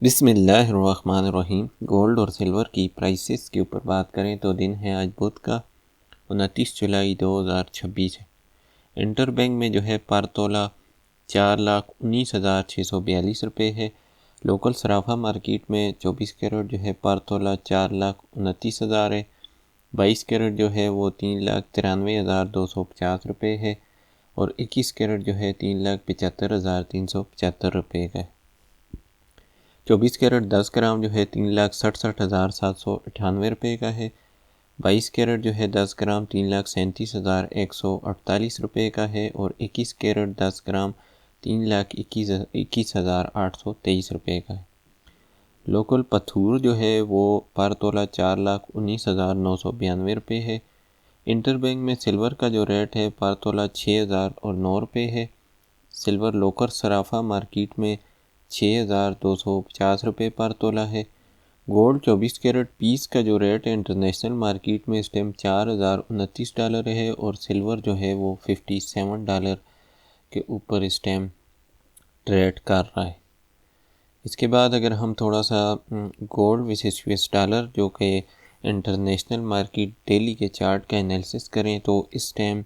बिस्मिल्लाहिर्रहमानिर्रहीम। गोल्ड और सिल्वर की प्राइसेस के ऊपर बात करें तो दिन है आज बुध का 29 जुलाई 2026 है। इंटर बैंक में जो है पर तोला 4,19,642 रुपये है। लोकल सराफा मार्केट में 24 कैरेट जो है पर तोला 4,29,000 है। 22 कैरेट जो है वो 3,93,250 रुपये है और 21 कैरेट जो है 3,75,375 रुपये का है। 24 कैरेट 10 ग्राम जो है 3,67,798 रुपये का है। 22 कैरेट जो है 10 ग्राम 3,37,148 रुपये का है और 21 कैरेट 10 ग्राम 3,21,823 रुपये का है। लोकल पथूर जो है वो पर तोला 4,19,992 रुपये है। इंटर बैंक में सिल्वर का जो रेट है पर तोला 6,009 रुपये है। सिल्वर लोकल सराफा मार्केट में 6,250 रुपये पर तोला है। गोल्ड 24 कैरेट पीस का जो रेट है इंटरनेशनल मार्केट में इस टाइम $4,029 है और सिल्वर जो है वो $57 के ऊपर इस टाइम ट्रेड कर रहा है। इसके बाद अगर हम थोड़ा सा गोल्ड वर्सेस यूएस डॉलर जो कि इंटरनेशनल मार्केट डेली के चार्ट का एनालिसिस करें तो इस टाइम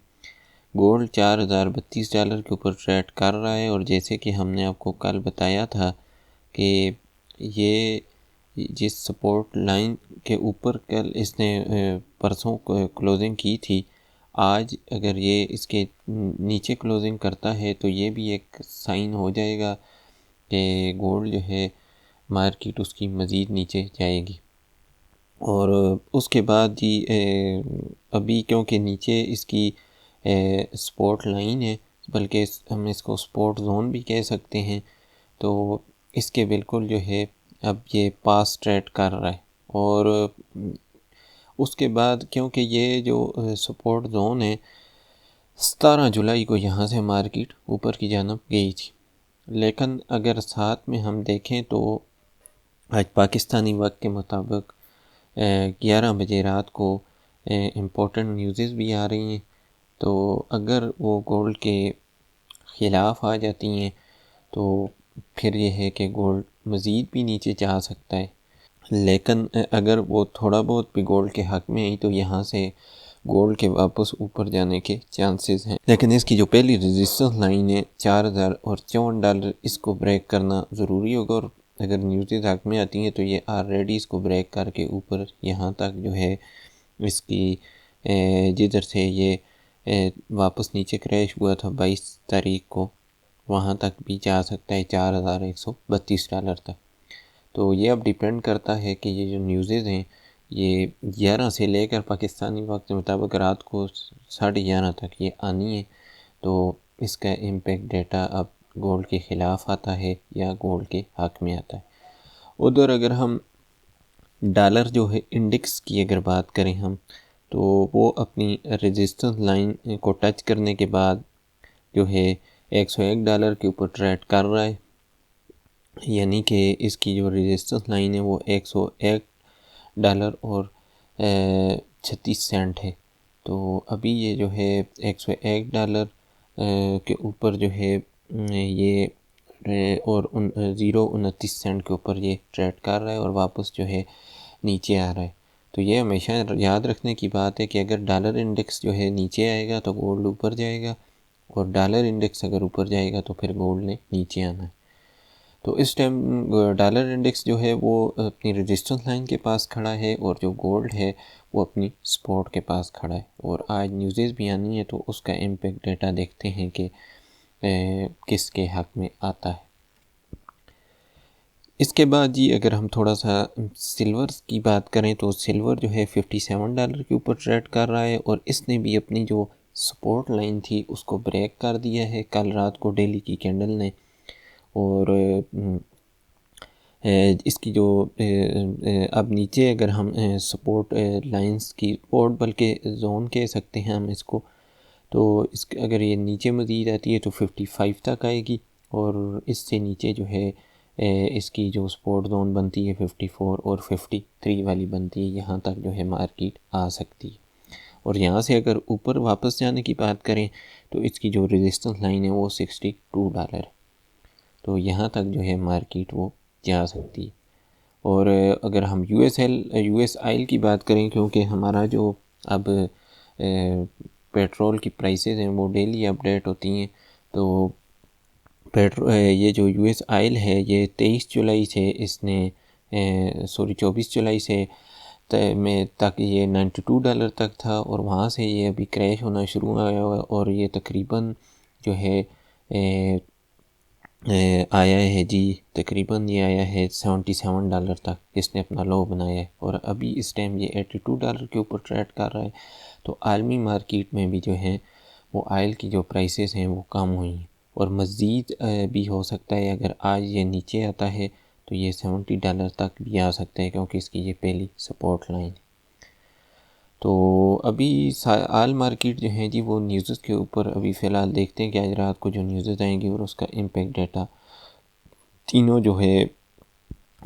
गोल्ड $4,032 के ऊपर ट्रेड कर रहा है और जैसे कि हमने आपको कल बताया था कि ये जिस सपोर्ट लाइन के ऊपर कल इसने परसों क्लोजिंग की थी, आज अगर ये इसके नीचे क्लोजिंग करता है तो ये भी एक साइन हो जाएगा कि गोल्ड जो है मार्केट उसकी मज़ीद नीचे जाएगी। और उसके बाद जी अभी क्योंकि नीचे इसकी सपोर्ट लाइन है, बल्कि हम इसको सपोर्ट जोन भी कह सकते हैं, तो इसके बिल्कुल जो है अब ये पास ट्रेड कर रहा है। और उसके बाद क्योंकि ये जो सपोर्ट जोन है 17 जुलाई को यहाँ से मार्केट ऊपर की जानब गई थी, लेकिन अगर साथ में हम देखें तो आज पाकिस्तानी वक्त के मुताबिक 11 बजे रात को इम्पोर्टेंट न्यूज़ भी आ रही हैं, तो अगर वो गोल्ड के ख़िलाफ़ आ जाती हैं तो फिर ये है कि गोल्ड मज़ीद भी नीचे जा सकता है। लेकिन अगर वो थोड़ा बहुत भी गोल्ड के हक़ में आई तो यहाँ से गोल्ड के वापस ऊपर जाने के चांसेस हैं। लेकिन इसकी जो पहली रेजिस्टेंस लाइन है $4,054, इसको ब्रेक करना ज़रूरी होगा और अगर न्यूज़ हक़ में आती हैं तो ये ऑलरेडी इसको ब्रेक करके ऊपर यहाँ तक जो है इसकी जिधर से ये वापस नीचे क्रैश हुआ था 22 तारीख को, वहाँ तक भी जा सकता है $4,132 तक। तो ये अब डिपेंड करता है कि ये जो न्यूज़ हैं ये 11 से लेकर पाकिस्तानी वक्त के मुताबिक रात को 11:30 तक ये आनी है, तो इसका इम्पेक्ट डेटा अब गोल्ड के ख़िलाफ़ आता है या गोल्ड के हक़ में आता है। उधर अगर हम डॉलर जो है इंडेक्स की अगर बात करें हम, तो वो अपनी रेजिस्टेंस लाइन को टच करने के बाद जो है $101 के ऊपर ट्रेड कर रहा है, यानी कि इसकी जो रेजिस्टेंस लाइन है वो $101 और 36 सेंट है। तो अभी ये जो है $101 के ऊपर जो है ये और 0.29 के ऊपर ये ट्रेड कर रहा है और वापस जो है नीचे आ रहा है। तो ये हमेशा याद रखने की बात है कि अगर डॉलर इंडेक्स जो है नीचे आएगा तो गोल्ड ऊपर जाएगा और डॉलर इंडेक्स अगर ऊपर जाएगा तो फिर गोल्ड ने नीचे आना है। तो इस टाइम डॉलर इंडेक्स जो है वो अपनी रेजिस्टेंस लाइन के पास खड़ा है और जो गोल्ड है वो अपनी सपोर्ट के पास खड़ा है। और आज न्यूज़ भी आनी है तो उसका इम्पेक्ट डेटा देखते हैं कि किसके हक़ में आता है। इसके बाद जी अगर हम थोड़ा सा सिल्वर की बात करें तो सिल्वर जो है $57 के ऊपर ट्रेड कर रहा है और इसने भी अपनी जो सपोर्ट लाइन थी उसको ब्रेक कर दिया है कल रात को डेली की कैंडल ने। और इसकी जो अब नीचे अगर हम सपोर्ट लाइंस की सपोर्ट बल्कि जोन कह सकते हैं हम इसको, तो अगर ये नीचे मज़ीद आती है तो 55 तक आएगी और इससे नीचे जो है इसकी जो सपोर्ट जोन बनती है 54 और 53 वाली बनती है, यहाँ तक जो है मार्केट आ सकती है। और यहाँ से अगर ऊपर वापस जाने की बात करें तो इसकी जो रेजिस्टेंस लाइन है वो $62 है, तो यहाँ तक जो है मार्केट वो जा सकती है। और अगर हम यूएस ऑयल की बात करें, क्योंकि हमारा जो अब पेट्रोल की प्राइसेस हैं वो डेली अपडेट होती हैं, तो ये जो यूएस ऑयल है ये 23 जुलाई से इसने 24 जुलाई से में तक ये $92 तक था, और वहाँ से ये अभी क्रैश होना शुरू हुआ और ये तकरीबन जो है आया है जी, तकरीबन ये आया है $77 तक इसने अपना लो बनाया है, और अभी इस टाइम ये $82 के ऊपर ट्रेड कर रहा है। तो आलमी मार्केट में भी जो है वो ऑयल की जो प्राइसेस हैं वो कम हुई हैं, और मज़ीद भी हो सकता है अगर आज ये नीचे आता है तो ये $70 तक भी आ सकता है, क्योंकि इसकी ये पहली सपोर्ट लाइन है। तो अभी आल मार्केट जो है जी वो न्यूज़ के ऊपर अभी फ़िलहाल देखते हैं कि आज रात को जो न्यूज़ आएंगी और उसका इम्पेक्ट डाटा तीनों जो है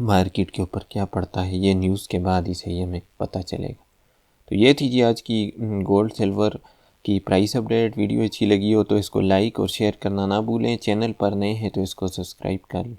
मार्केट के ऊपर क्या पड़ता है, ये न्यूज़ के बाद ही सही हमें पता चलेगा। तो ये थी जी आज की गोल्ड सिल्वर की प्राइस अपडेट। वीडियो अच्छी लगी हो तो इसको लाइक और शेयर करना ना भूलें। चैनल पर नए हैं तो इसको सब्सक्राइब कर लें।